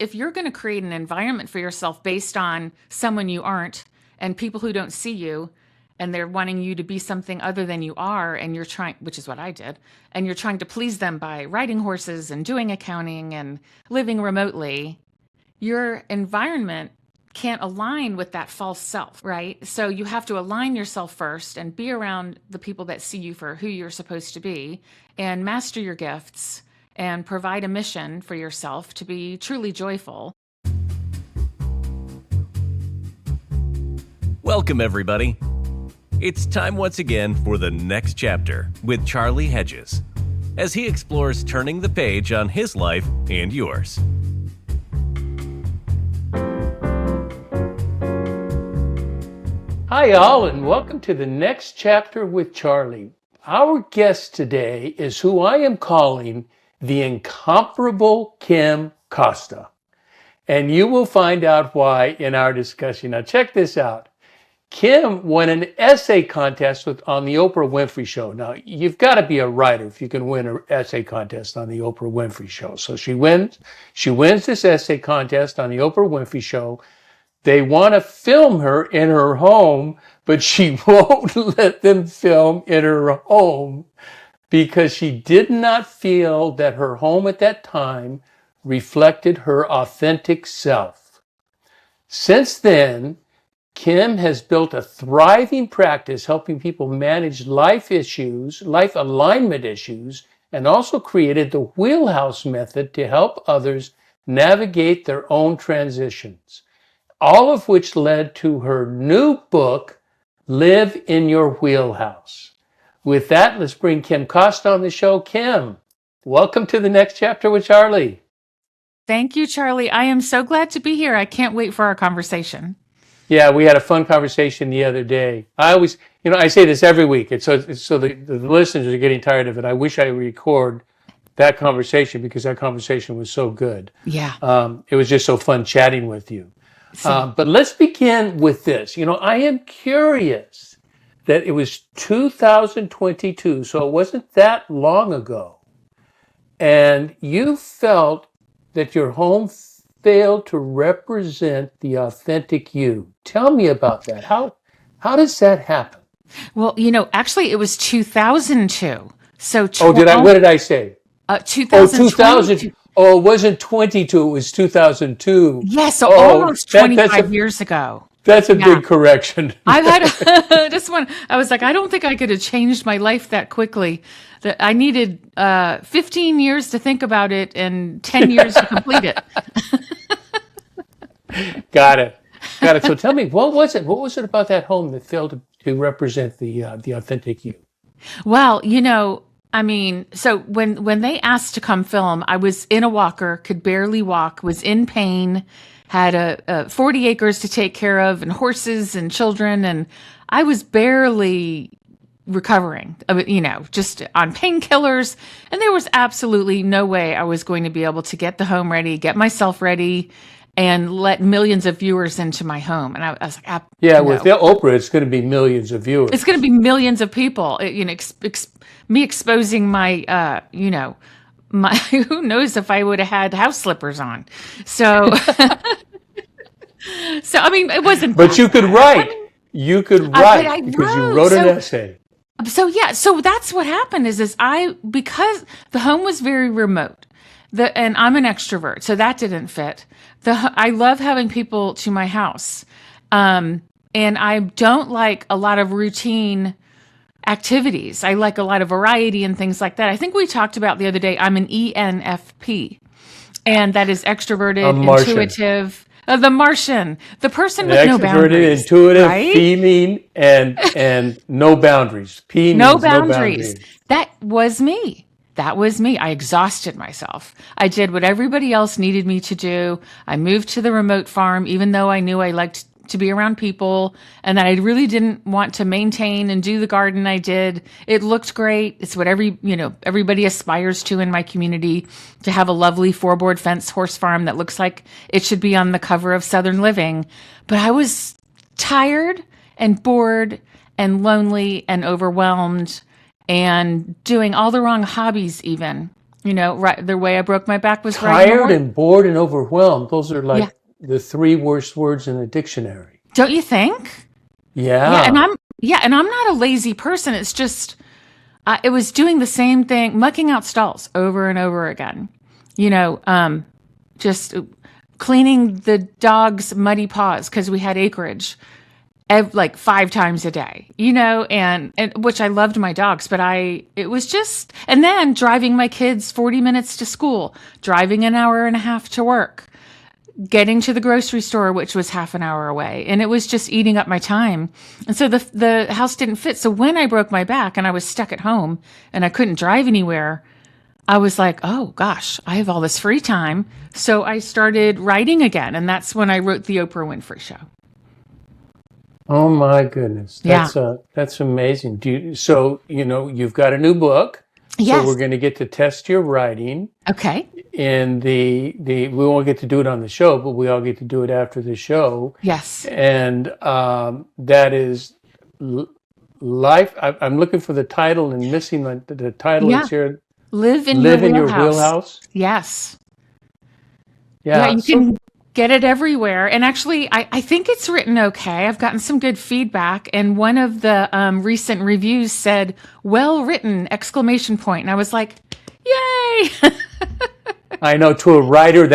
if you're going to create an environment for yourself based on someone you aren't and people who don't see you, and they're wanting you to be something other than you are, and you're trying, which is what I did, and you're trying to please them by riding horses and doing accounting and living remotely, your environment can't align with that false self, right? So you have to align yourself first and be around the people that see you for who you're supposed to be, and master your gifts and provide a mission for yourself to be truly joyful. Welcome, everybody. It's time once again for the next chapter with Charlie Hedges, as he explores turning the page on his life and yours. Hi, all, and welcome to the next chapter with Charlie. Our guest today is who I am calling the incomparable Kim Costa. And you will find out why in our discussion. Now, check this out. Kim won an essay contest on the Oprah Winfrey Show. Now, you've got to be a writer if you can win an essay contest on the Oprah Winfrey Show. So she wins this essay contest on the Oprah Winfrey Show. They want to film her in her home, but she won't let them film in her home because she did not feel that her home at that time reflected her authentic self. Since then, Kim has built a thriving practice helping people manage life alignment issues, and also created the Wheelhouse Method to help others navigate their own transitions. All of which led to her new book, Live in Your Wheelhouse. With that, let's bring Kim Costa on the show. Kim, welcome to the next chapter with Charlie. Thank you, Charlie. I am so glad to be here. I can't wait for our conversation. Yeah, we had a fun conversation the other day. I always, I say this every week. It's so the listeners are getting tired of it. I wish I record that conversation because that conversation was so good. Yeah. It was just so fun chatting with you. But let's begin with this. I am curious that it was 2022, so it wasn't that long ago. And you felt that your home failed to represent the authentic you. Tell me about that. How does that happen? Well, actually it was 2002. So what did I say? 2000. Oh, it wasn't 22, it was 2002. Yes, so almost 25 years ago. That's a big correction. I've had this one. I was like, I don't think I could have changed my life that quickly. That I needed 15 years to think about it and 10 years to complete it. Got it. So tell me, what was it? What was it about that home that failed to represent the authentic you? Well, so when they asked to come film, I was in a walker, could barely walk, was in pain, had a 40 acres to take care of and horses and children. And I was barely recovering, just on painkillers. And there was absolutely no way I was going to be able to get the home ready, get myself ready, and let millions of viewers into my home. And I was like, no. With Oprah, it's going to be millions of viewers. It's going to be millions of people. Me exposing my, my who knows if I would have had house slippers on. So, it wasn't. But you could write. You could write because you wrote an essay. So that's what happened is because the home was very remote. And I'm an extrovert, so that didn't fit. I love having people to my house. And I don't like a lot of routine activities. I like a lot of variety and things like that. I think we talked about the other day, I'm an ENFP, and that is extroverted, intuitive. The Martian, the person with no boundaries. Extroverted, intuitive, right? feeling, and no boundaries. P no boundaries. That was me. I exhausted myself. I did what everybody else needed me to do. I moved to the remote farm, even though I knew I liked to be around people and that I really didn't want to maintain and do the garden I did. It looked great. It's what everybody aspires to in my community, to have a lovely 4-board fence horse farm that looks like it should be on the cover of Southern Living. But I was tired and bored and lonely and overwhelmed and doing all the wrong hobbies even. Right, the way I broke my back was riding a Tired horse. and bored and overwhelmed. Those are Yeah. like the three worst words in the dictionary. Don't you think? Yeah, Yeah. and I'm not a lazy person. It's just it was doing the same thing, mucking out stalls over and over again. Just cleaning the dog's muddy paws because we had acreage, like 5 times a day. And which I loved my dogs, but it was just, and then driving my kids 40 minutes to school, driving an hour and a half to work, getting to the grocery store, which was half an hour away. And it was just eating up my time. And so the house didn't fit. So when I broke my back and I was stuck at home and I couldn't drive anywhere, I was like, oh gosh, I have all this free time. So I started writing again. And that's when I wrote the Oprah Winfrey Show. Oh my goodness. Yeah. That's amazing. So, you've got a new book. Yes. So we're going to get to test your writing. Okay. And we won't get to do it on the show, but we all get to do it after the show. Yes. And that is life. I'm looking for the title and missing the title. Yeah. It's here. Live in Live your in your wheelhouse. wheelhouse. Yes. Yeah. You can get it everywhere. And actually, I think it's written okay. I've gotten some good feedback. And one of the recent reviews said, well written, ! And I was like, yay. I know, to a writer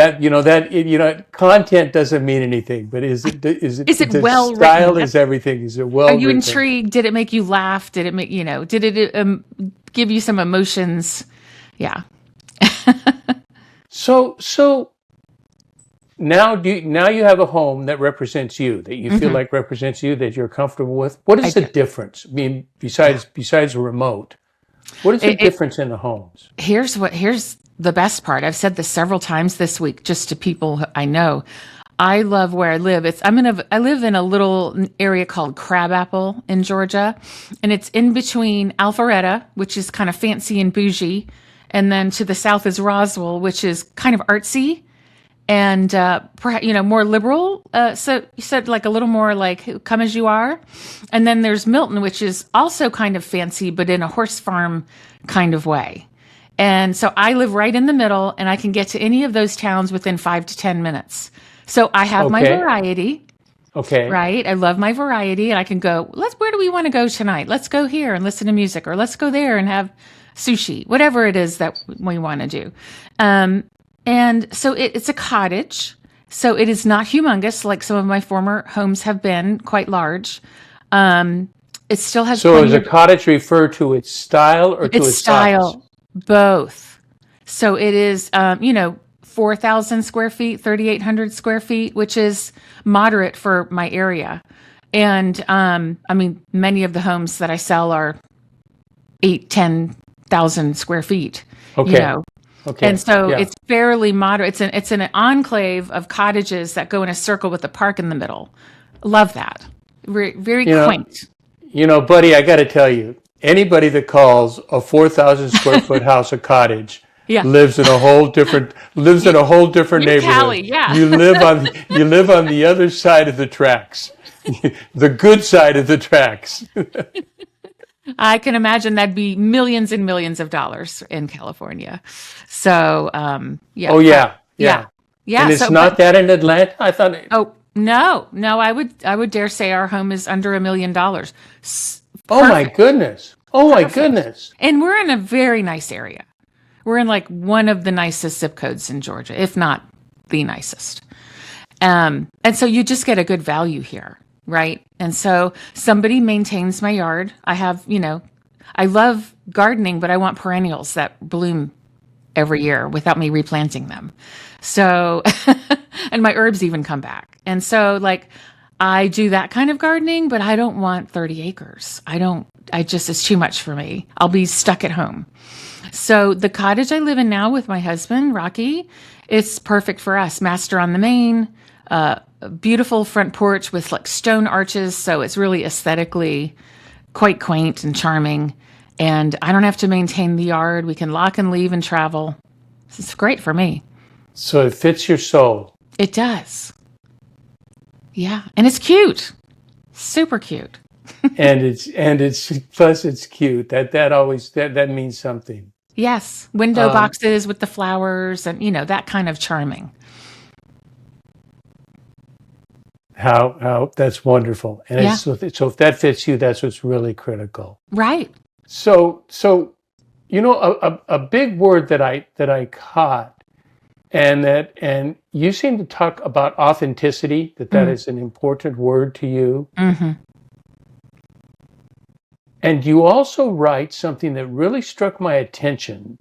content doesn't mean anything, but is it the well style written? Is everything? Is it well Are you written? intrigued? Did it make you laugh? Did it make, did it give you some emotions? Yeah. So now you have a home that represents you, that you feel like represents you, that you're comfortable with. What is the difference? I mean, besides a remote, what is the difference in the homes? Here's the best part. I've said this several times this week, just to people I know. I love where I live. I live in a little area called Crabapple in Georgia, and it's in between Alpharetta, which is kind of fancy and bougie, and then to the south is Roswell, which is kind of artsy and more liberal. So you said like a little more like come as you are, and then there's Milton, which is also kind of fancy, but in a horse farm kind of way. And so I live right in the middle, and I can get to any of those towns within 5 to 10 minutes. So I have my variety. Okay. Right. I love my variety, and I can go, where do we want to go tonight? Let's go here and listen to music, or let's go there and have sushi, whatever it is that we want to do. And so it's a cottage. So it is not humongous like some of my former homes have been, quite large. It still has. So is a cottage refer to its style or to its style? size? Both. So it is, 4,000 square feet, 3,800 square feet, which is moderate for my area. And, many of the homes that I sell are 10,000 square feet, Okay. Okay. And so it's fairly moderate. It's an enclave of cottages that go in a circle with a park in the middle. Love that. Very quaint. Buddy, I got to tell you, anybody that calls a 4,000 square foot house a cottage lives in a whole different neighborhood. Cali, yeah. You live on the other side of the tracks, the good side of the tracks. I can imagine that'd be millions and millions of dollars in California. So, yeah. Oh yeah. Yeah. And it's not that in Atlanta. I thought. Oh no. I would dare say our home is under $1 million. Oh my goodness. Oh my goodness. And we're in a very nice area. We're in like one of the nicest zip codes in Georgia, if not the nicest. And so you just get a good value here, right? And so somebody maintains my yard. I have, I love gardening, but I want perennials that bloom every year without me replanting them. So, and my herbs even come back. And so I do that kind of gardening, but I don't want 30 acres. It's too much for me. I'll be stuck at home. So the cottage I live in now with my husband, Rocky, it's perfect for us. Master on the main, a beautiful front porch with stone arches. So it's really aesthetically quite quaint and charming. And I don't have to maintain the yard. We can lock and leave and travel. It's great for me. So it fits your soul. It does. Yeah. And it's cute. Super cute. and it's plus it's cute. That means something. Yes. Window Um, boxes with the flowers and, that kind of charming. how that's wonderful. And Yeah. so if that fits you, that's what's really critical. Right. So a big word that I caught, and you seem to talk about authenticity, that Mm. is an important word to you. Hmm. And you also write something that really struck my attention.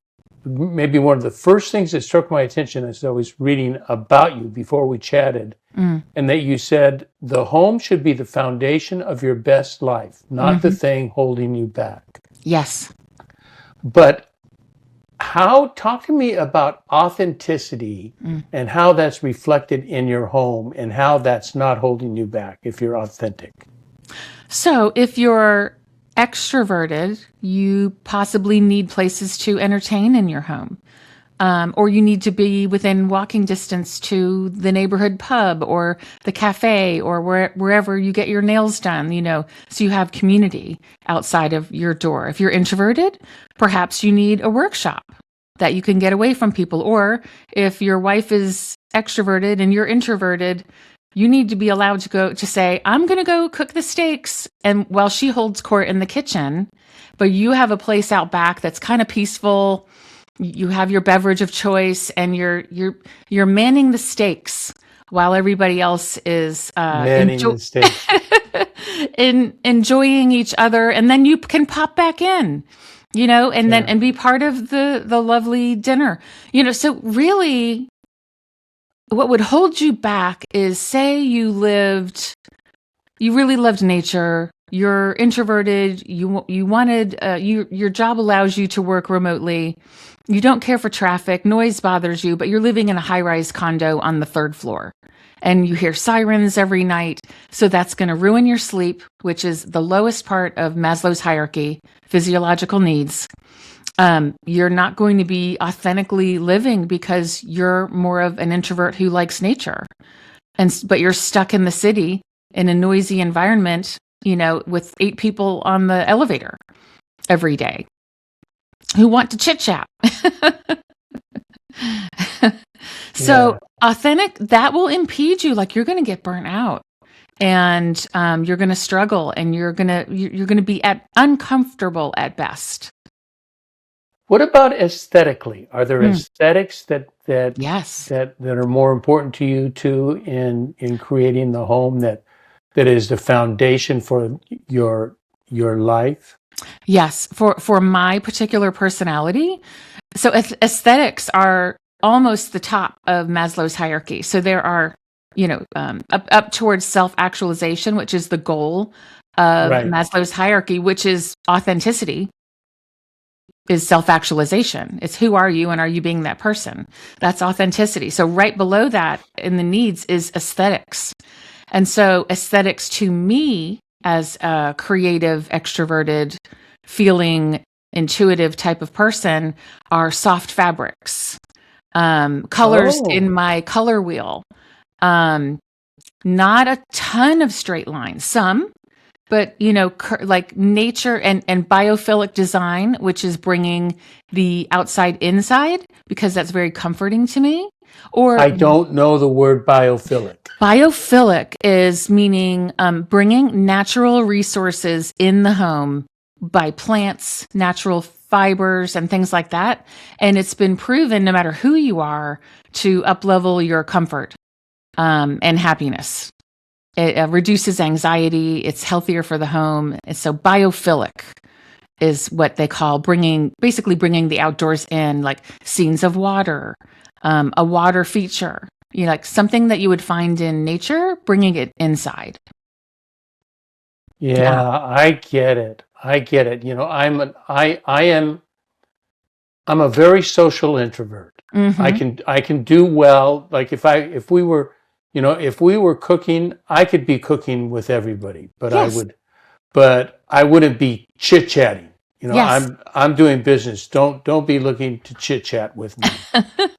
Maybe one of the first things that struck my attention as I was reading about you before we chatted, Mm. and that you said the home should be the foundation of your best life, not the Hmm. thing holding you back. Yes. But talk to me about authenticity Mm. and how that's reflected in your home and how that's not holding you back if you're authentic. So if you're extroverted, you possibly need places to entertain in your home. Or you need to be within walking distance to the neighborhood pub or the cafe or wherever you get your nails done, so you have community outside of your door. If you're introverted, perhaps you need a workshop that you can get away from people. Or if your wife is extroverted and you're introverted, you need to be allowed to say, I'm going to go cook the steaks. And while she holds court in the kitchen, but you have a place out back that's kind of peaceful. You have your beverage of choice, and you're manning the steaks while everybody else is Manning the stakes. enjoying each other, and then you can pop back in, and then Yeah. and be part of the lovely dinner, So really, what would hold you back is, say you really loved nature. You're introverted. You wanted your job allows you to work remotely. You don't care for traffic. Noise bothers you, but you're living in a high-rise condo on the third floor, and you hear sirens every night. So that's going to ruin your sleep, which is the lowest part of Maslow's hierarchy, physiological needs. You're not going to be authentically living because you're more of an introvert who likes nature, but you're stuck in the city in a noisy environment, with 8 people on the elevator every day who want to chit chat. So Yeah. authentic, that will impede you. Like, you're going to get burnt out, and you're going to struggle, and you're going to be uncomfortable at best. What about aesthetically? Are there Mm. aesthetics that Yes. are more important to you too in creating the home that is the foundation for your life? Yes. For my particular personality, so aesthetics are almost the top of Maslow's hierarchy. So there are, up towards self-actualization, which is the goal of Right. Maslow's hierarchy, which is authenticity, is self-actualization. It's who are you, and are you being that person? That's authenticity. So right below that in the needs is aesthetics. And so aesthetics to me, as a creative, extroverted, feeling, intuitive type of person, are soft fabrics, colors Oh, in my color wheel. Not a ton of straight lines, some, but like nature and biophilic design, which is bringing the outside inside, because that's very comforting to me. Or I don't know the word biophilic. biophilic is meaning bringing natural resources in the home by plants, natural fibers, and things like that. And it's been proven, no matter who you are, to uplevel your comfort and happiness. It reduces anxiety. It's healthier for the home. And so biophilic is what they call basically bringing the outdoors in, like scenes of water, a water feature, like something that you would find in nature, bringing it inside. Yeah. Yeah, I get it. I get it. I'm a very social introvert. Mm-hmm. I can do well. Like if we were, if we were cooking, I could be cooking with everybody, Yes. but I wouldn't be chit chatting. Yes. I'm doing business. Don't be looking to chit chat with me.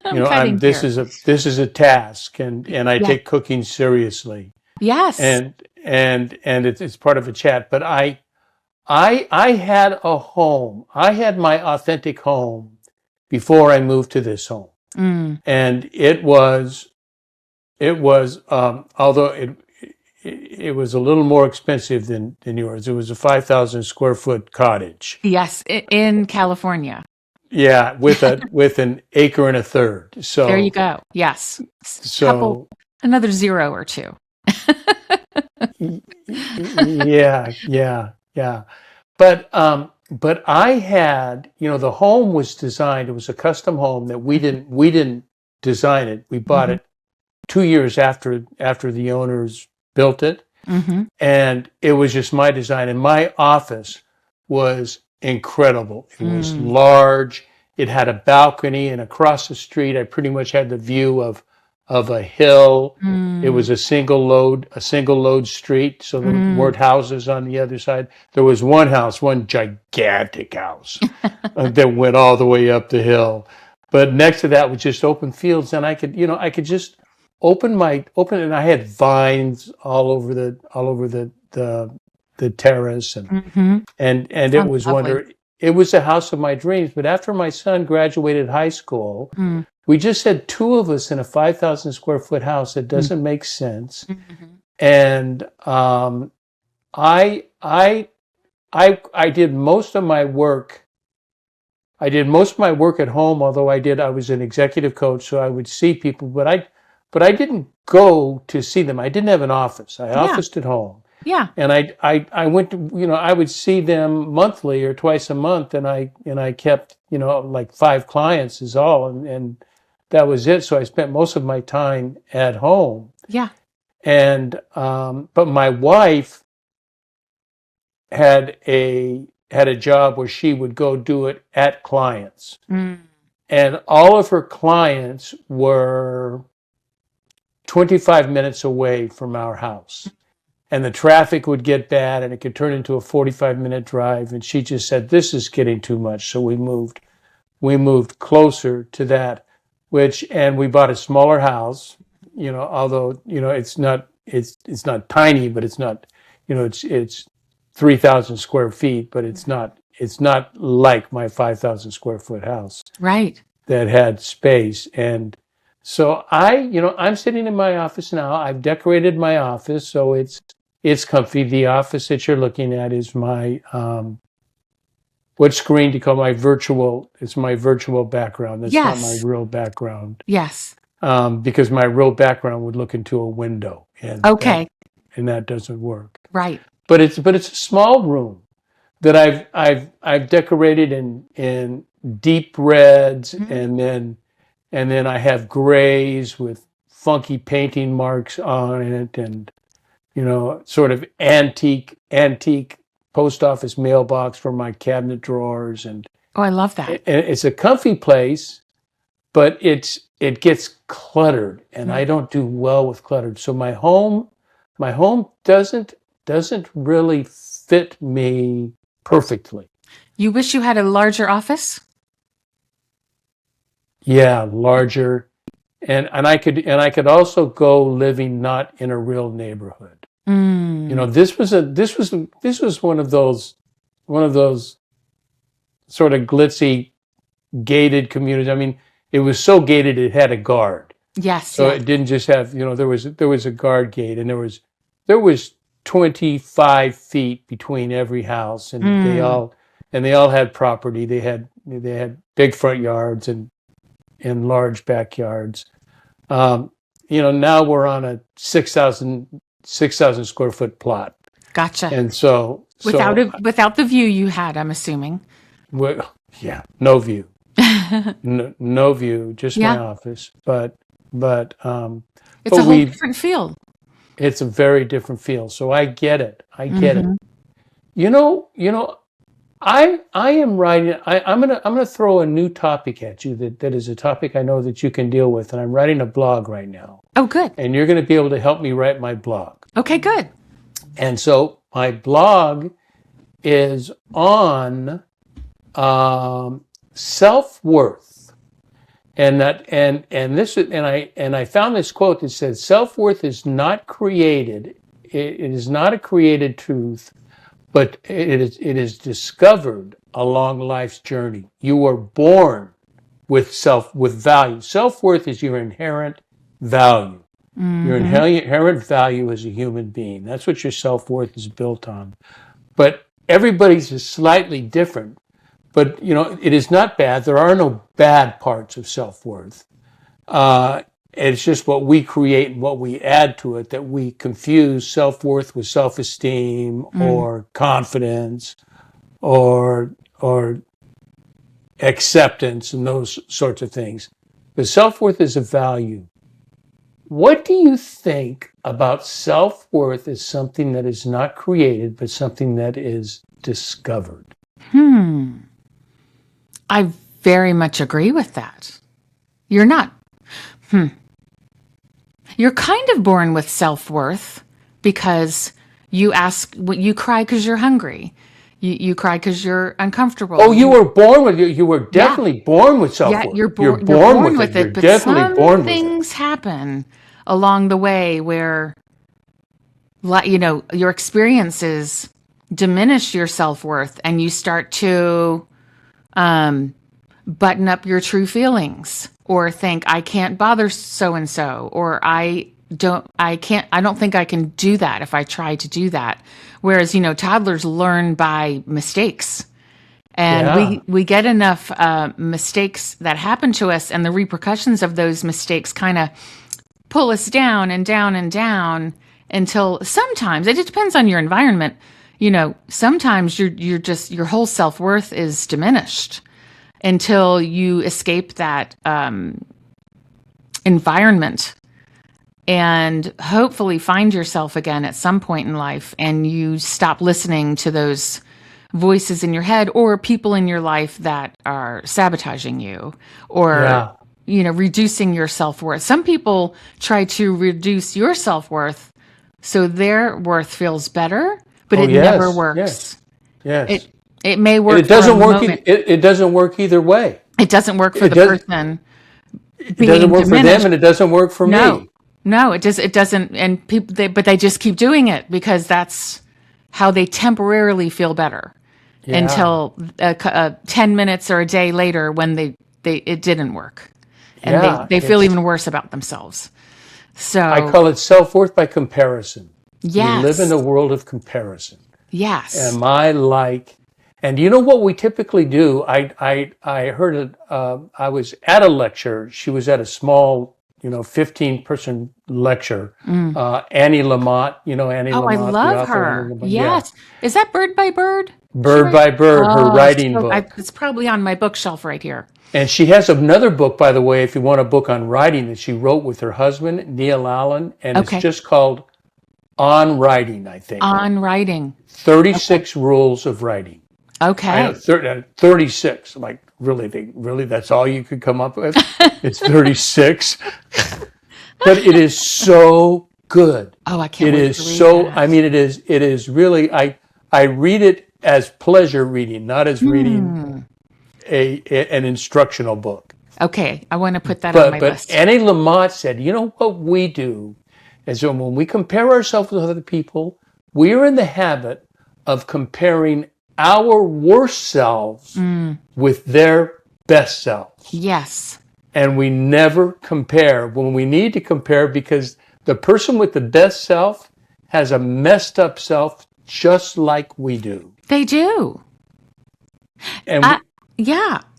I'm cutting This here. is a task, and I Yeah. take cooking seriously, Yes. and it's part of a chat. But I had a home. I had my authentic home before I moved to this home. And it was, although it was a little more expensive than yours. It was a 5,000 square foot cottage. Yes, in California. Yeah, with an acre and a third. There you So, go. Yes. so Another zero or two. yeah, yeah, yeah. But I had, the home was designed. It was a custom home that we didn't design it. We bought it 2 years after the owners built it, and it was just my design. And my office was incredible. It was large. It had a balcony, and across the street, I pretty much had the view of a hill. It was a single load street, so there weren't houses on the other side. There was one gigantic house that went all the way up the hill. But next to that was just open fields, and I could just open, and I had vines all over the terrace, and it Sounds was lovely. it was the house of my dreams. But after my son graduated high school, we just had two of us in a 5,000 square foot house. It doesn't make sense. And I did most of my work. I did most of my work at home, although I was an executive coach, so I would see people, but I didn't go to see them. I didn't have an office. I officed at home. Yeah. And I went to, I would see them monthly or twice a month, and I kept, like 5 clients is all, and that was it. So I spent most of my time at home. Yeah. And but my wife had a job where she would go do it at clients. And all of her clients were 25 minutes away from our house. And the traffic would get bad, and it could turn into a 45-minute drive. And she just said, "This is getting too much." So we moved closer to that, and we bought a smaller house, although, it's not tiny, but it's not, it's 3,000 square feet, but it's not like my 5,000 square foot house. Right. That had space. And so I'm sitting in my office now. I've decorated my office, so it's comfy. The office that you're looking at is my, what screen do you call it's my virtual background. That's not my real background. Yes. Because my real background would look into a window, and that doesn't work. Right. But it's a small room that I've decorated in deep reds, and then I have grays with funky painting marks on it, and sort of antique post office mailbox for my cabinet drawers, and Oh, I love that. it's a comfy place, but it gets cluttered, and I don't do well with cluttered. So my home doesn't really fit me perfectly. You wish you had a larger office? Yeah, larger, and I could also go living not in a real neighborhood. This was one of those sort of glitzy gated communities. I mean, it was so gated it had a guard. Yes. So it didn't just have, there was a guard gate, and there was 25 feet between every house, and they all had property. They had big front yards and large backyards. Now we're on a 6,000 square foot plot. Gotcha. And so without the view you had, I'm assuming. Well, yeah, no view. No view, just my office. But it's a whole different feel. It's a very different feel. So I get it. I get it. I am writing. I'm gonna throw a new topic at you that is a topic I know that you can deal with, and I'm writing a blog right now. Oh, good. And you're going to be able to help me write my blog. Okay, good. And so my blog is on self-worth, and I found this quote that says self-worth is not created. It is not a created truth, but it is discovered along life's journey. You were born with value. Self-worth is your inherent value. Your inherent value as a human being. That's what your self-worth is built on. But everybody's is slightly different. But, it is not bad. There are no bad parts of self-worth. It's just what we create and what we add to it that we confuse self-worth with self-esteem or confidence or acceptance and those sorts of things. But self-worth is a value. What do you think about self-worth as something that is not created, but something that is discovered? I very much agree with that. You're not. You're kind of born with self-worth because you cry because you're hungry. You cry because you're uncomfortable. Oh, you were born with it. You were definitely born with self-worth. Yeah, you're born with it. You're definitely born with it. But some things happen along the way where, your experiences diminish your self-worth and you start to button up your true feelings or think, I can't bother so-and-so, or I don't think I can do that if I try to do that. Whereas, toddlers learn by mistakes. And we get enough mistakes that happen to us, and the repercussions of those mistakes kind of pull us down and down and down until sometimes, it just depends on your environment, sometimes your whole self-worth is diminished until you escape that environment and hopefully find yourself again at some point in life, and you stop listening to those voices in your head or people in your life that are sabotaging you or, reducing your self-worth. Some people try to reduce your self-worth so their worth feels better, but it never works. Yes. It may work. It doesn't work. It doesn't work either way. It doesn't work for the person. It doesn't work for them, and it doesn't work for me. No, it doesn't. And people, but they just keep doing it because that's how they temporarily feel better until 10 minutes or a day later when it didn't work, and they feel even worse about themselves. So I call it self-worth by comparison. Yes. We live in a world of comparison. Yes. Am I like? And you know what we typically do? I heard it. I was at a lecture. She was at a small, 15-person lecture. Annie Lamott, Annie Lamott. Oh, I love her. Yes. Yeah. Is that Bird by Bird? Bird by Bird, her writing book. It's probably on my bookshelf right here. And she has another book, by the way, if you want a book on writing, that she wrote with her husband, Neil Allen. And it's just called On Writing, I think. On Writing. 36 Rules of Writing. Okay. I know, 36. I'm like, really, that's all you could come up with? It's 36. But it is so good. Oh, I can't wait to read that. I mean, it is really, I read it as pleasure reading, not as reading an instructional book. Okay, I want to put that on my list. But Annie Lamott said, what we do is when we compare ourselves with other people, we are in the habit of comparing our worst selves with their best selves. Yes. And we never compare when we need to compare, because the person with the best self has a messed up self just like we do. They do. And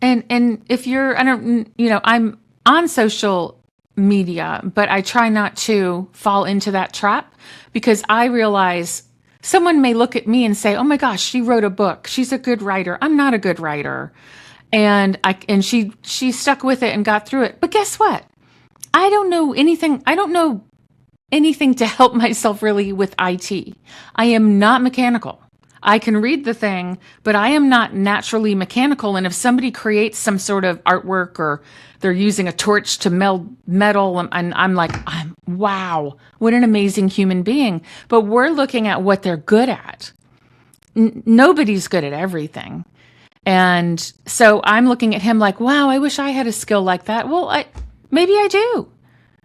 and if you're, I'm on social media, but I try not to fall into that trap, because I realize someone may look at me and say, oh my gosh, she wrote a book. She's a good writer. I'm not a good writer. And she stuck with it and got through it. But guess what? I don't know anything. I don't know anything to help myself really with IT. I am not mechanical. I can read the thing, but I am not naturally mechanical. And if somebody creates some sort of artwork or they're using a torch to meld metal, and I'm like, wow, what an amazing human being. But we're looking at what they're good at. Nobody's good at everything. And so I'm looking at him like, wow, I wish I had a skill like that. Well, maybe I do.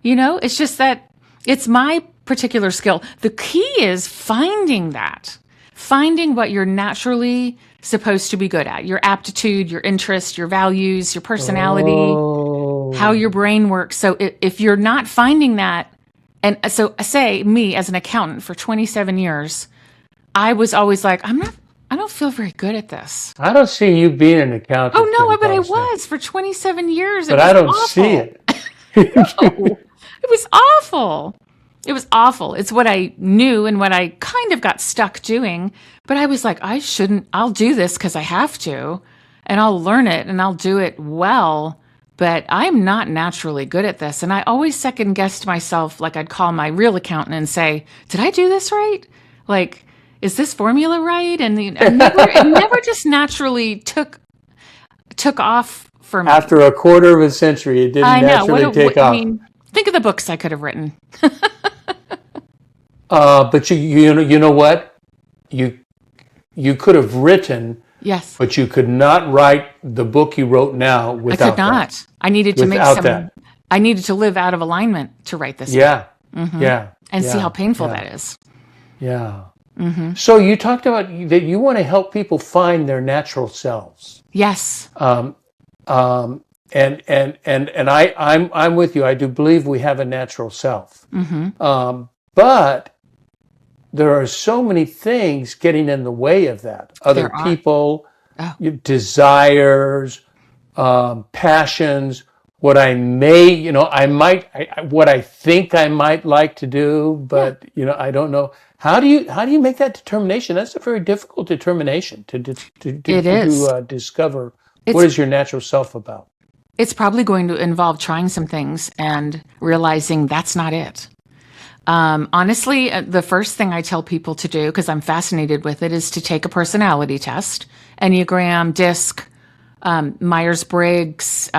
It's just that it's my particular skill. The key is finding that. finding what you're naturally supposed to be good at, your aptitude, your interest, your values, your personality, how your brain works. So if you're not finding that, and so say me as an accountant for 27 years, I was always like, I don't feel very good at this. I don't see you being an accountant. Oh no, but I Costa. was for 27 years. But I don't see it. No, it was awful. It was awful. It's what I knew and what I kind of got stuck doing. But I was like, I'll do this because I have to, and I'll learn it and I'll do it well. But I'm not naturally good at this. And I always second guessed myself. Like I'd call my real accountant and say, did I do this right? Like, is this formula right? And it never just naturally took off for me. After a quarter of a century, it didn't naturally take off. I mean, think of the books I could have written. But you know what? You could have written, yes, but you could not write the book you wrote now without I could not. that. I needed to Without that. I needed to live out of alignment to write this. Yeah, book. yeah. And see yeah, how painful yeah, that is. Yeah. So you talked about that you want to help people find their natural selves. Yes. And I'm with you. I do believe we have a natural self. But there are so many things getting in the way of that. Other people, desires, passions, what I may, what I think I might like to do, but I don't know. How do you make that determination? That's a very difficult determination to discover what is your natural self about. It's probably going to involve trying some things and realizing that's not it. Honestly, the first thing I tell people to do, because I'm fascinated with it, is to take a personality test, Enneagram, DISC, Myers-Briggs,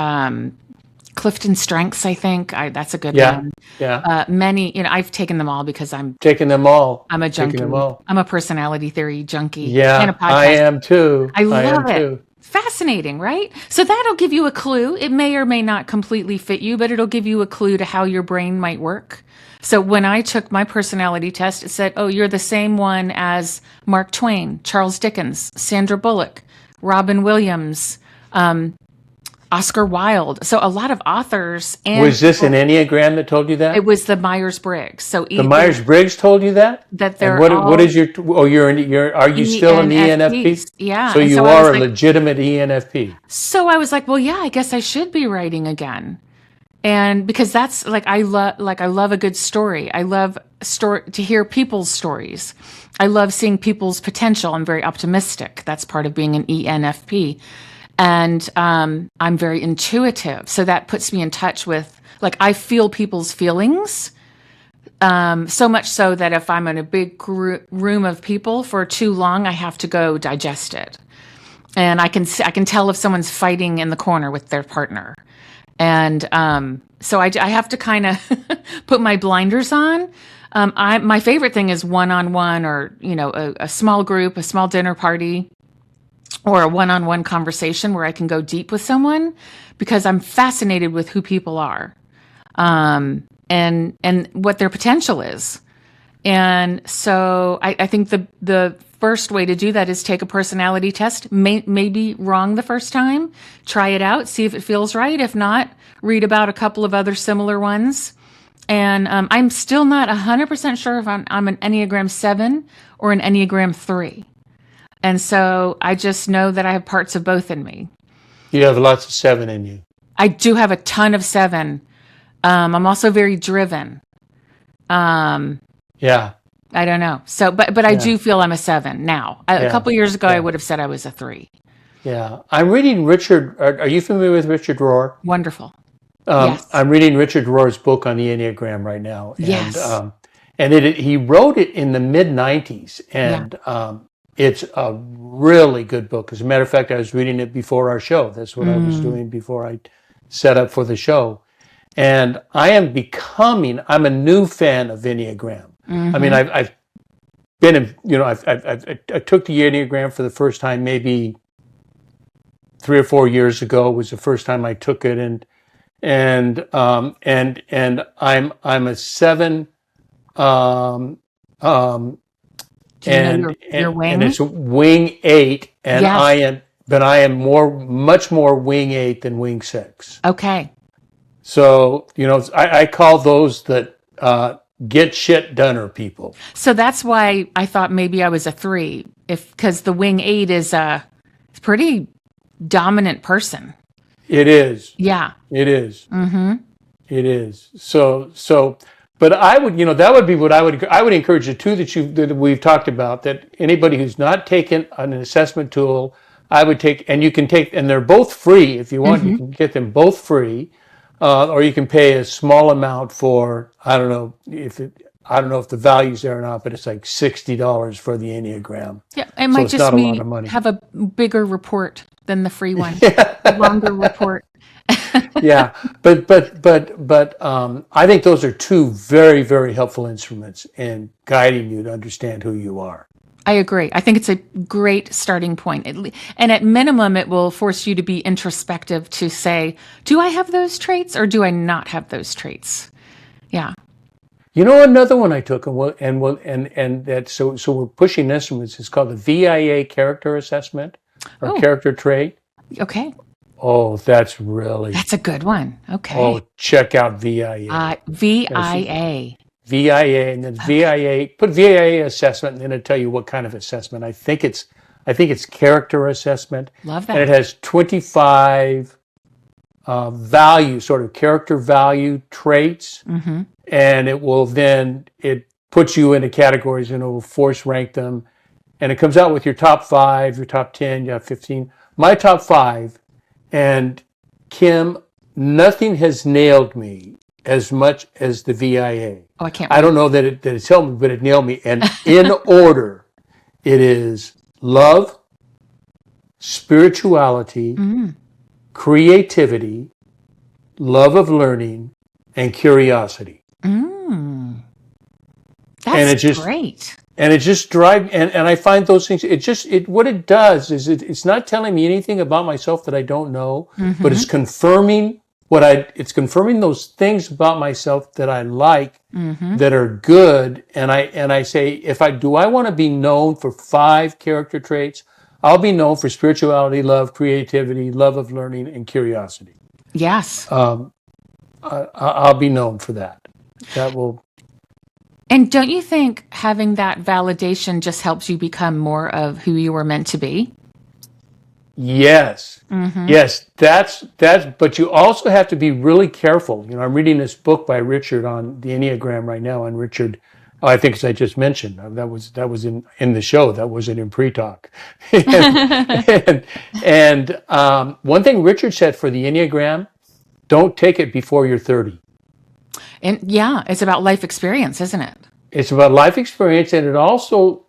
Clifton Strengths, I think. That's a good one. Yeah. Many, I've taken them all because I'm taking them all. I'm a junkie. Taking them all. I'm a personality theory junkie. Yeah, and a podcast. I am too. I love it. Too. Fascinating, right? So that'll give you a clue. It may or may not completely fit you, but it'll give you a clue to how your brain might work. So when I took my personality test, it said, oh, you're the same one as Mark Twain, Charles Dickens, Sandra Bullock, Robin Williams, Oscar Wilde. So a lot of authors. And was this an Enneagram that told you that? It was the Myers-Briggs. So the Myers-Briggs told you that? That they're what is your? Oh, are you still an ENFP? Yeah. So you are a legitimate ENFP. So I was like, well, yeah, I guess I should be writing again. And because that's I love a good story. I love to hear people's stories. I love seeing people's potential. I'm very optimistic. That's part of being an ENFP. And I'm very intuitive. So that puts me in touch with, I feel people's feelings. So much so that if I'm in a big room of people for too long, I have to go digest it. And I can tell if someone's fighting in the corner with their partner. And so I have to kind of put my blinders on. My favorite thing is one-on-one or, a small group, a small dinner party, or a one-on-one conversation where I can go deep with someone because I'm fascinated with who people are and what their potential is. And so I think the first way to do that is take a personality test. May be wrong the first time. Try it out. See if it feels right. If not, read about a couple of other similar ones. And I'm still not 100% sure if I'm an Enneagram 7 or an Enneagram 3. And so I just know that I have parts of both in me. You have lots of 7 in you. I do have a ton of 7. I'm also very driven. Yeah. I don't know. So, but I do feel I'm a 7 now. A couple years ago, I would have said I was a 3. Yeah. I'm reading Richard. Are you familiar with Richard Rohr? Wonderful. Yes. I'm reading Richard Rohr's book on the Enneagram right now. Yes. And he wrote it in the mid-90s. And it's a really good book. As a matter of fact, I was reading it before our show. That's what I was doing before I set up for the show. And I'm a new fan of Enneagram. I mean, I've been in, I took the Enneagram for the first time maybe 3 or 4 years ago was the first time I took it. And I'm a 7, Do you know your and wing? it's wing 8, and Yes. I am much more wing 8 than wing 6. Okay. So, I call those that get shit doneer people. So that's why I thought maybe I was a 3, because the wing 8 is a pretty dominant person. It is. Yeah. It is. It is. So, but I would, that would be what I would encourage the two that we've talked about, that anybody who's not taken an assessment tool, I would take, and you can take, and they're both free if you want. You can get them both free, or you can pay a small amount for, I don't know if the value's there or not, but it's like $60 for the Enneagram. Yeah. It So might it's just not a lot of money. have a bigger report than the free one. A longer report. Yeah, but I think those are two very, very helpful instruments in guiding you to understand who you are. I agree. I think it's a great starting point. And at minimum, it will force you to be introspective, to say, do I have those traits or do I not have those traits? Yeah. Another one I took, and that so we're pushing instruments. It's called the VIA character assessment or character trait. Okay. Oh, that's That's a good one. Okay. Oh, check out VIA. VIA. VIA, and then VIA. Put VIA assessment, and then it'll tell you what kind of assessment. I think it's character assessment. Love that. And it has 25 value, sort of character value traits, and it puts you into categories, and it will force rank them, and it comes out with your top 5, your top 10, you have 15. My top 5, and Kim, nothing has nailed me as much as the VIA. Oh, I can't. I don't know that it's helped me, but it nailed me. And in order, it is love, spirituality, creativity, love of learning, and curiosity. That's great. And it just drives, and I find those things, what it does is it's not telling me anything about myself that I don't know, but it's confirming it's confirming those things about myself that I like, that are good. And I say, do I want to be known for 5 character traits? I'll be known for spirituality, love, creativity, love of learning, and curiosity. Yes. I'll be known for that. That will. And don't you think having that validation just helps you become more of who you were meant to be? Yes. Yes, that's, but you also have to be really careful. I'm reading this book by Richard on the Enneagram right now, and Richard, I think, as I just mentioned, that was in the show, that wasn't in pre-talk. and one thing Richard said for the Enneagram, don't take it before you're 30. And yeah, it's about life experience, isn't it? It's about life experience, and it also,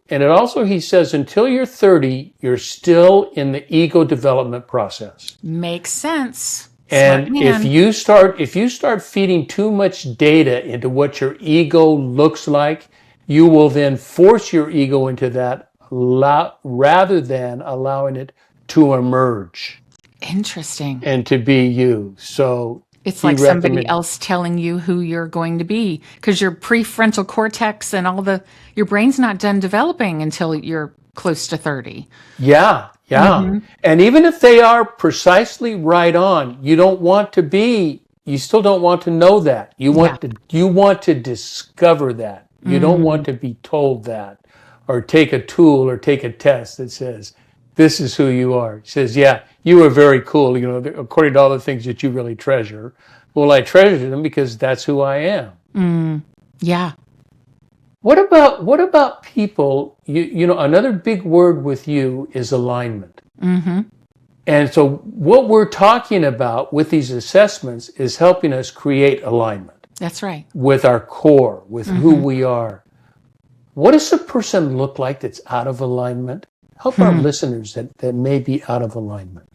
he says, until you're 30, you're still in the ego development process. Makes sense. And if you start feeding too much data into what your ego looks like, you will then force your ego into that rather than allowing it to emerge. Interesting. And to be you. So it's like somebody else telling you who you're going to be, because your prefrontal cortex and your brain's not done developing until you're close to 30. Yeah. And even if they are precisely right on, you still don't want to know that. You want to discover that. You don't want to be told that, or take a tool or take a test that says, this is who you are. It says, yeah, you are very cool, according to all the things that you really treasure. Well, I treasure them because that's who I am. Yeah. What about people, another big word with you is alignment. And so what we're talking about with these assessments is helping us create alignment. That's right. With our core, with who we are. What does a person look like that's out of alignment? Help our listeners that may be out of alignment.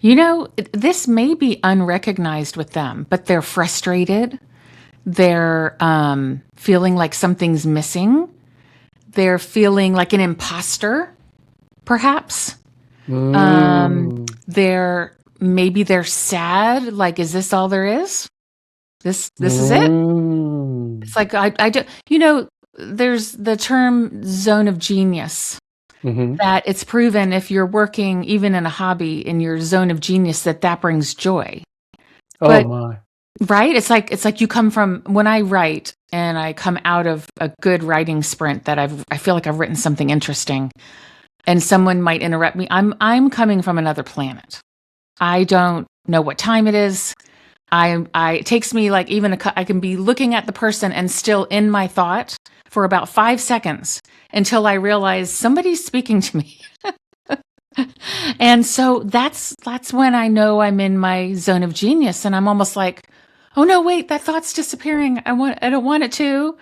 This may be unrecognized with them, but they're frustrated. They're feeling like something's missing. They're feeling like an imposter, perhaps. They're sad. Like, is this all there is? This is it? It's like, I do, there's the term zone of genius, Hmm. that it's proven if you're working even in a hobby in your zone of genius, that brings joy. Oh But my. right, it's like you come from, when I write and I come out of a good writing sprint that I feel like I've written something interesting, and someone might interrupt me. I'm coming from another planet. I don't know what time it is. It takes me like even I can be looking at the person and still in my thought for about 5 seconds until I realize somebody's speaking to me. And so that's when I know I'm in my zone of genius, and I'm almost like, oh no, wait, that thought's disappearing. I don't want it to,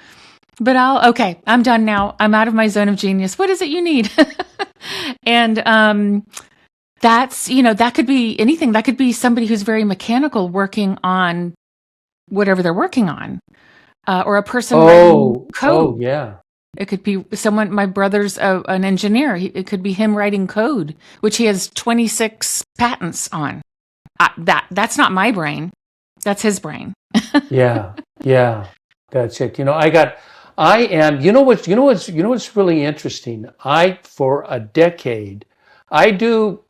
but okay, I'm done now. I'm out of my zone of genius. What is it you need? And that could be anything. That could be somebody who's very mechanical working on whatever they're working on, or a person writing Oh, code. yeah. It could be someone, my brother's an engineer. It could be him writing code, which he has 26 patents on. That's not my brain. That's his brain. Yeah, yeah, that's it. You know what's really interesting? For a decade, I do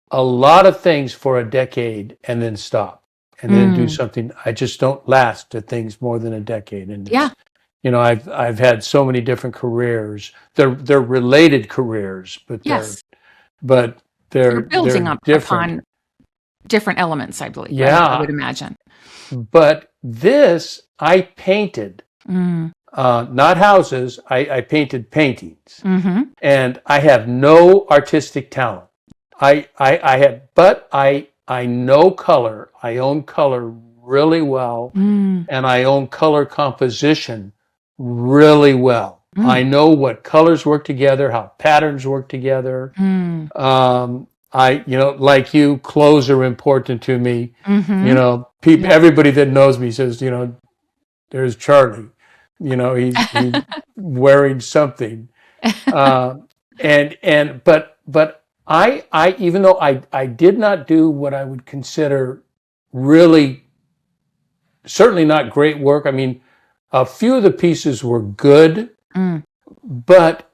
a lot of things for a decade and then stop and then do Mm, something. I just don't last at things more than a decade. And yeah. I've had so many different careers. They're related careers, but they're Yes. but You're they're building they're different. upon different elements, I believe. I Yeah, would imagine. but this I painted. Mm, Not houses. I painted paintings, mm-hmm. and I have no artistic talent. I know color. I own color really well, Mm, and I own color composition really well. mm, I know what colors work together, how patterns work together. mm, Like you, clothes are important to me. mm-hmm. Yeah. Everybody that knows me says, there's Charlie. He's wearing something. Uh, but I even though I did not do what I would consider really, certainly not great work. I mean, a few of the pieces were good, Mm, but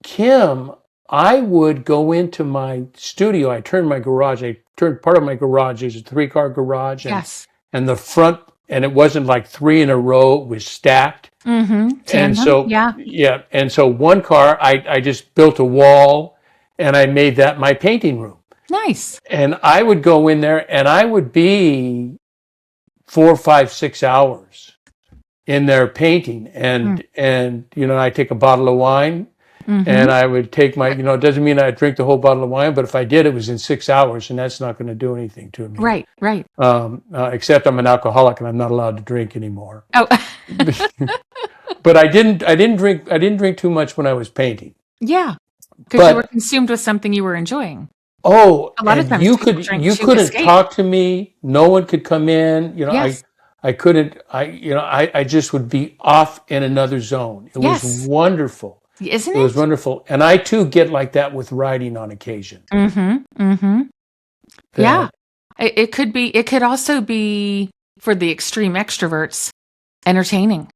Kim, I would go into my studio. I turned part of my garage is a 3-car garage, yes. and the front, and it wasn't like 3 in a row, it was stacked. Mm-hmm. And Tandem. so, Yeah. yeah, and so one car, I just built a wall and I made that my painting room. Nice. And I would go in there and I would be 4, 5, 6 hours in there painting. And I take a bottle of wine Mm-hmm. and I would take it doesn't mean I drink the whole bottle of wine, but if I did, it was in 6 hours, and that's not going to do anything to me. Right. Right. Except I'm an alcoholic and I'm not allowed to drink anymore. Oh, But I didn't drink too much when I was painting. yeah. Because you were But consumed with something you were enjoying. oh, A lot of and times people drink you to couldn't escape. talk to me. No one could come in. Yes. I couldn't. I just would be off in another zone. It was Yes. wonderful. Isn't It was it? wonderful, and I too get like that with writing on occasion. Mm-hmm. Mm-hmm. Yeah. That It could be. It could also be, for the extreme extroverts, entertaining.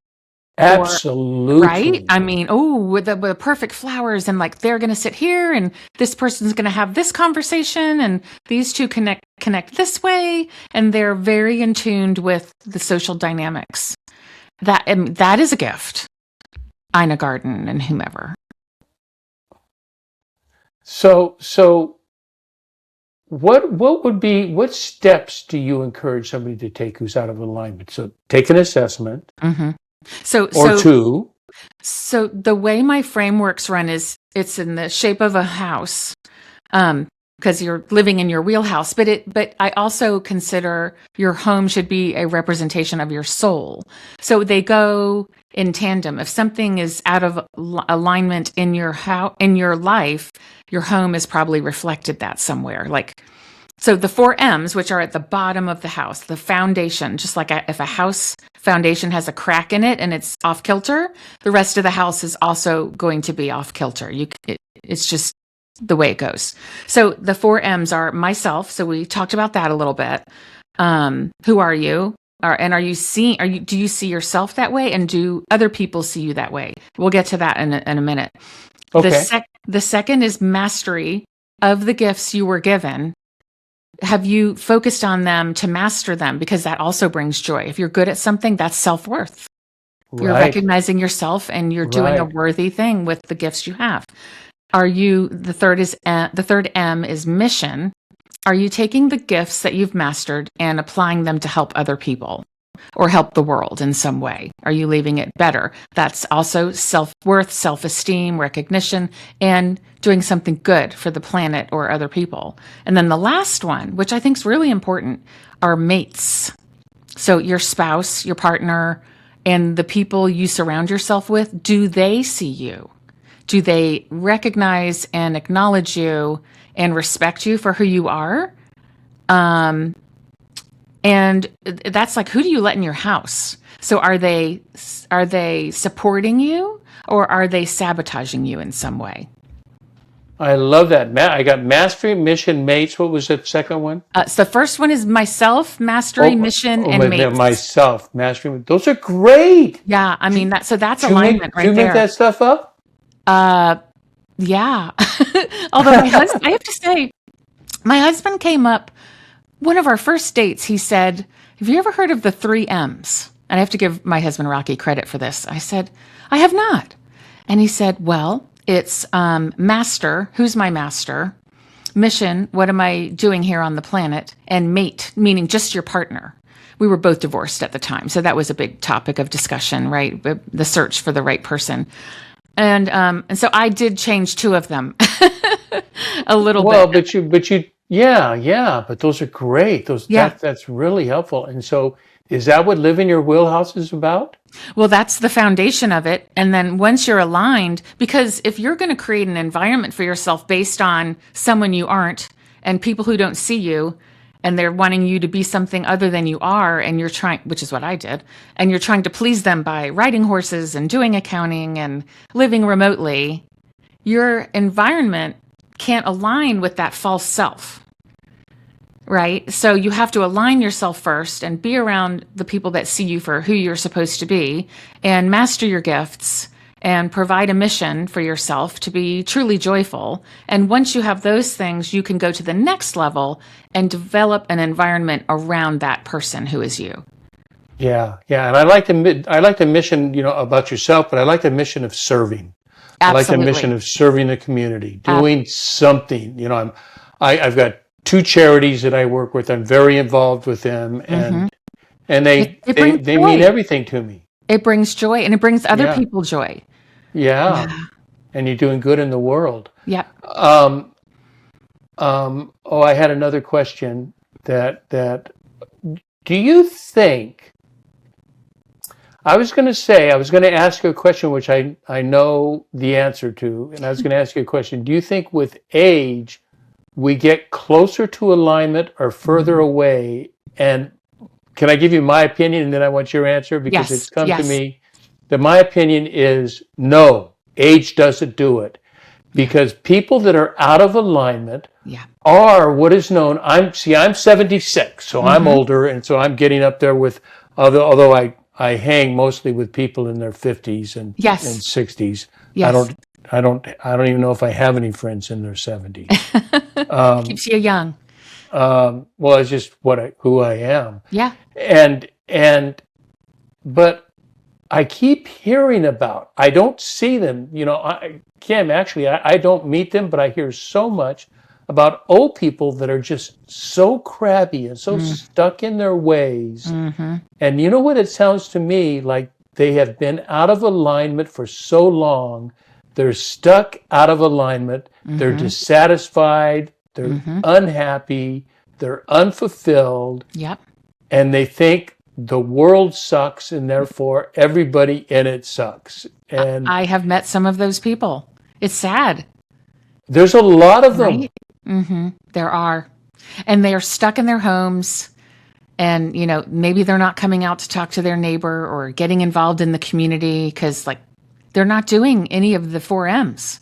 Or right? absolutely. I mean, with the perfect flowers, and like they're going to sit here, and this person's going to have this conversation, and these two connect this way, and they're very in tuned with the social dynamics. That is a gift. Ina Garten and whomever. So what steps do you encourage somebody to take who's out of alignment? So take an assessment Mm-hmm. So or two. So the way my frameworks run is it's in the shape of a house, because you're living in your wheelhouse. But I also consider your home should be a representation of your soul. So they go in tandem. If something is out of alignment in your life, your home has probably reflected that somewhere. So the 4 M's, which are at the bottom of the house, the foundation, just like if a house foundation has a crack in it and it's off kilter, the rest of the house is also going to be off kilter. It's just the way it goes. So the 4 M's are myself. So we talked about that a little bit. Who are you? Are you seeing, do you see yourself that way? And do other people see you that way? We'll get to that in a minute. Okay. The second is mastery of the gifts you were given. Have you focused on them to master them? Because that also brings joy. If you're good at something, that's self-worth. You're Right. recognizing yourself and you're doing a Right. worthy thing with the gifts you have. The third M is mission. Are you taking the gifts that you've mastered and applying them to help other people or help the world in some way? Are you leaving it better? That's also self-worth, self-esteem, recognition, and doing something good for the planet or other people. And then the last one, which I think is really important, are mates. So your spouse, your partner, and the people you surround yourself with, do they see you? Do they recognize and acknowledge you and respect you for who you are? And that's like, who do you let in your house? So are they supporting you or are they sabotaging you in some way? I love that. I got mastery, mission, mates. What was the second one? So the first one is myself, mastery, mission, and mates. Myself, mastery. Those are great. Yeah, I mean that's Do alignment right you there. make that stuff up? Yeah. Although I have to say, my husband came up, one of our first dates, he said, have you ever heard of the 3 M's? And I have to give my husband Rocky credit for this. I said, I have not. And he said, well, it's master, who's my master? Mission, what am I doing here on the planet? And mate, meaning just your partner. We were both divorced at the time, so that was a big topic of discussion, right? The search for the right person. And so I did change 2 of them a little bit. Well, but those are great. That's really helpful. And so, is that what living your wheelhouse is about? Well, that's the foundation of it. And then once you're aligned, because if you're going to create an environment for yourself based on someone you aren't and people who don't see you, and they're wanting you to be something other than you are, and you're trying, which is what I did, and you're trying to please them by riding horses and doing accounting and living remotely, your environment can't align with that false self, right? So you have to align yourself first and be around the people that see you for who you're supposed to be and master your gifts and provide a mission for yourself to be truly joyful. And once you have those things, you can go to the next level and develop an environment around that person who is you. Yeah. And I like the mission, about yourself, but I like the mission of serving. Absolutely. I like the mission of serving the community, doing something. I've got 2 charities that I work with. I'm very involved with them, and they mean everything to me. It brings joy, and it brings other people joy. Yeah. And you're doing good in the world. Yeah. I had another question that do you think, I was going to ask you a question which I know the answer to, and I was going to ask you a question. Do you think with age we get closer to alignment or further away? And can I give you my opinion and then I want your answer? Because it's come to me that my opinion is no, age doesn't do it. Because people that are out of alignment are what is known, I'm 76, so I'm older, and so I'm getting up there with, although I hang mostly with people in their 50s and 60s. Yes. I don't even know if I have any friends in their 70s. Keeps you young. Well, it's just who I am. Yeah. But I keep hearing about, I don't see them, Kim, actually, I don't meet them, but I hear so much about old people that are just so crabby and so stuck in their ways. Mm-hmm. And you know what? It sounds to me like they have been out of alignment for so long. They're stuck out of alignment. They're dissatisfied. They're unhappy. They're unfulfilled. Yep. And they think the world sucks and therefore everybody in it sucks. And I have met some of those people. It's sad. There's a lot of them. Right? Mm-hmm. There are. And they are stuck in their homes. And, maybe they're not coming out to talk to their neighbor or getting involved in the community because, they're not doing any of the 4 M's.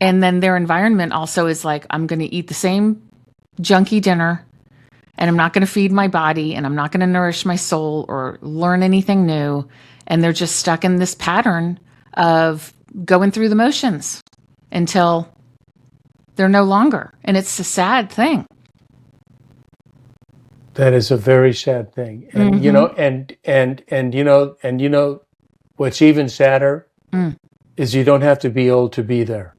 And then their environment also is like, I'm going to eat the same junky dinner and I'm not going to feed my body, and I'm not going to nourish my soul or learn anything new. And they're just stuck in this pattern of going through the motions until they're no longer. And it's a sad thing. That is a very sad thing. And what's even sadder is you don't have to be old to be there.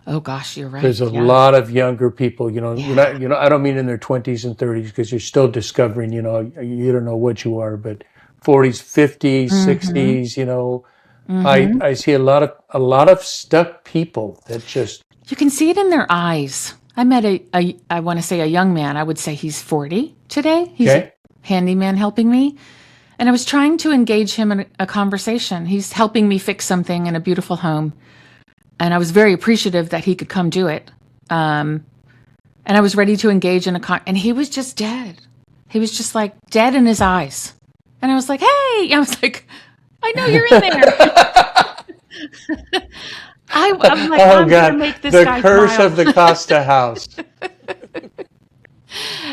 Oh gosh, you're right. There's a lot of younger people, I don't mean in their 20s and 30s, because you're still discovering, you don't know what you are, but 40s, 50s, 60s, I see a lot of stuck people that just, you can see it in their eyes. I met I want to say a young man. I would say he's 40 today. He's a handyman helping me. And I was trying to engage him in a conversation. He's helping me fix something in a beautiful home. And I was very appreciative that he could come do it. And I was ready to engage in and he was just dead. He was just like dead in his eyes. And I was like, hey, I was like, I know you're in there. I'm like, I'm going to make this guy smile. The curse of the Costa house.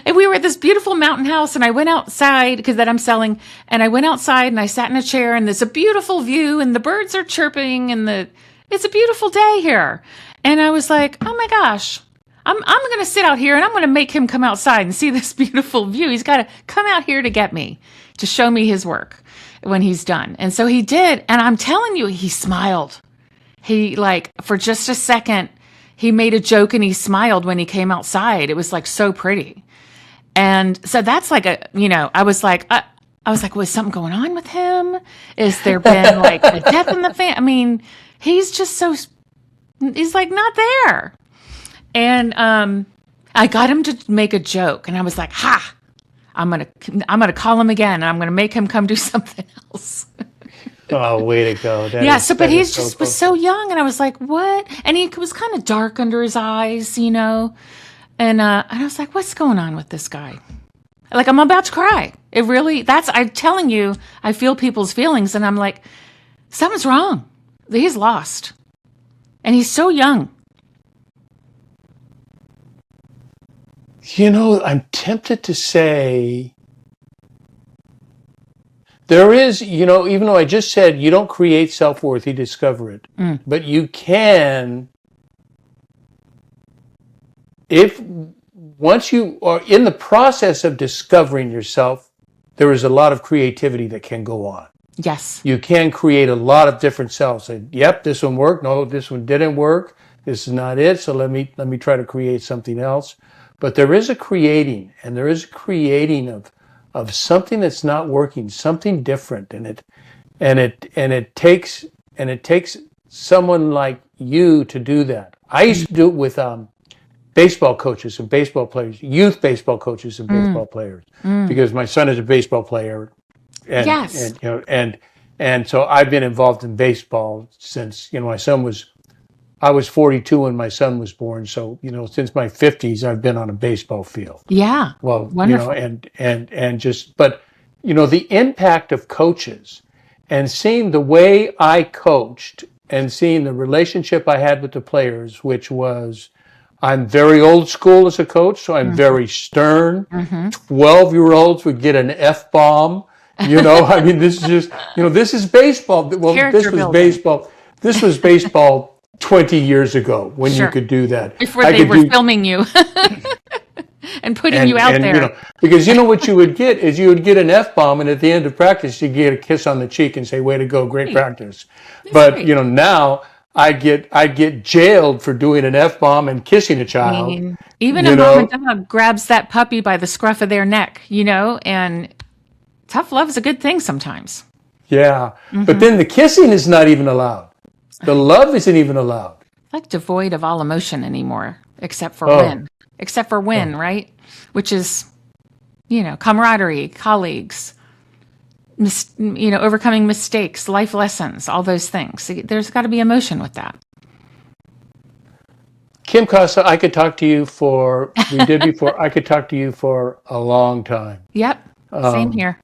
And we were at this beautiful mountain house, and I went outside because that I'm selling, and I went outside and I sat in a chair, and there's a beautiful view, and the birds are chirping, and it's a beautiful day here. And I was like, oh my gosh, I'm going to sit out here, and I'm going to make him come outside and see this beautiful view. He's got to come out here to get me, to show me his work when he's done. And so he did, and I'm telling you, he smiled. He, like, for just a second, he made a joke and he smiled when he came outside. It was like so pretty. And so that's like I was like, was something going on with him? Is there been like a death in the family? I mean, he's just he's like not there. And I got him to make a joke, and I was like, ha, I'm gonna call him again, and I'm gonna make him come do something else. Oh, way to go. But he just was so young, and I was like, what? And he was kind of dark under his eyes, And I was like, what's going on with this guy? Like, I'm about to cry. I'm telling you, I feel people's feelings, and I'm like, something's wrong. He's lost. And he's so young. I'm tempted to say, there is, even though I just said you don't create self-worth, you discover it. But you can, once you are in the process of discovering yourself, there is a lot of creativity that can go on. Yes. You can create a lot of different selves. Say, yep, this one worked. No, this one didn't work. This is not it. So let me try to create something else. But there is a creating, and there is a creating of something that's not working, something different, and it takes someone like you to do that. I used to do it with baseball coaches and baseball players, youth baseball coaches and baseball players, because my son is a baseball player, and yes. and so I've been involved in baseball since I was 42 when my son was born. So, since my 50s, I've been on a baseball field. Yeah. Well, wonderful. But the impact of coaches and seeing the way I coached and seeing the relationship I had with the players, which was, I'm very old school as a coach, so I'm very stern. 12-year-olds would get an F-bomb. I mean, this is just, this is baseball. Well, This was baseball 20 years ago when you could do that. Before they were filming you and putting you out there. Because what you would get is you would get an F-bomb, and at the end of practice, you get a kiss on the cheek and say, way to go, great practice. But, now I get jailed for doing an F-bomb and kissing a child. I mean, even a mom and dog grabs that puppy by the scruff of their neck, and tough love is a good thing sometimes. Yeah. But then the kissing is not even allowed. The love isn't even allowed. Like devoid of all emotion anymore, except for win. Except for win, right? Which is, camaraderie, colleagues, overcoming mistakes, life lessons, all those things. There's got to be emotion with that. Kim Costa, I could talk to you I could talk to you for a long time. Yep. Same here.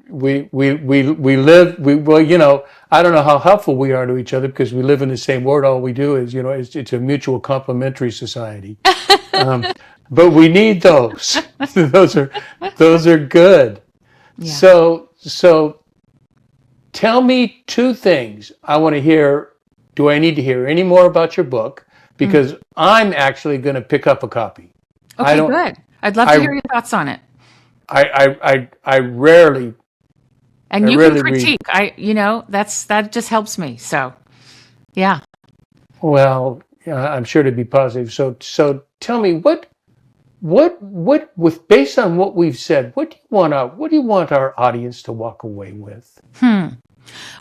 We live, I don't know how helpful we are to each other because we live in the same world. All we do is, it's a mutual complementary society. but we need those. those are good. Yeah. So tell me two things. I want to hear. Do I need to hear any more about your book? Because I'm actually going to pick up a copy. Okay, good. I'd love to hear your thoughts on it. I rarely. And you can critique. That just helps me. So, yeah. Well, I'm sure to be positive. So tell me what with based on what we've said, what do you want our audience to walk away with?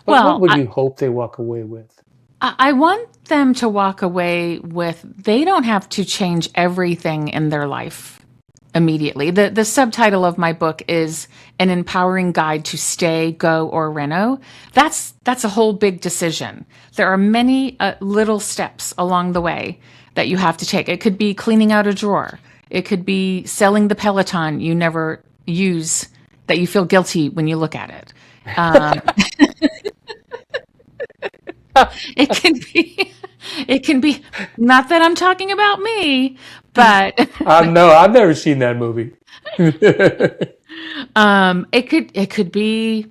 What would you hope they walk away with? I want them to walk away with they don't have to change everything in their life immediately. The subtitle of my book is An Empowering Guide to Stay, Go, or Reno. That's a whole big decision. There are many little steps along the way that you have to take. It could be cleaning out a drawer. It could be selling the Peloton you never use that you feel guilty when you look at it. It can be not that I'm talking about me, but no, I've never seen that movie. It could be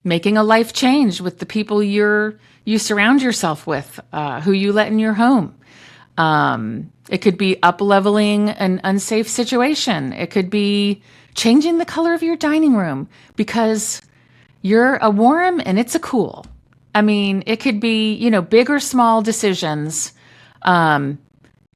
making a life change with the people you surround yourself with, who you let in your home. It could be up-leveling an unsafe situation. It could be changing the color of your dining room because you're a warm and it's a cool. I mean, it could be, big or small decisions.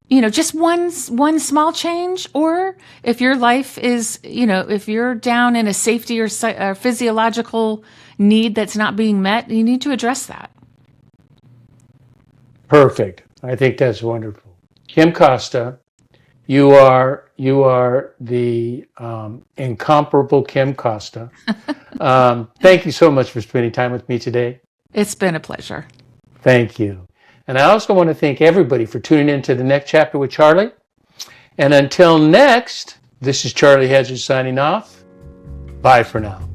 Just one small change. Or if your life is, if you're down in a safety or physiological need that's not being met, you need to address that. Perfect. I think that's wonderful. Kim Costa, you are the incomparable Kim Costa. Thank you so much for spending time with me today. It's been a pleasure. Thank you. And I also want to thank everybody for tuning in to the next chapter with Charlie. And until next, this is Charlie Hedges signing off. Bye for now.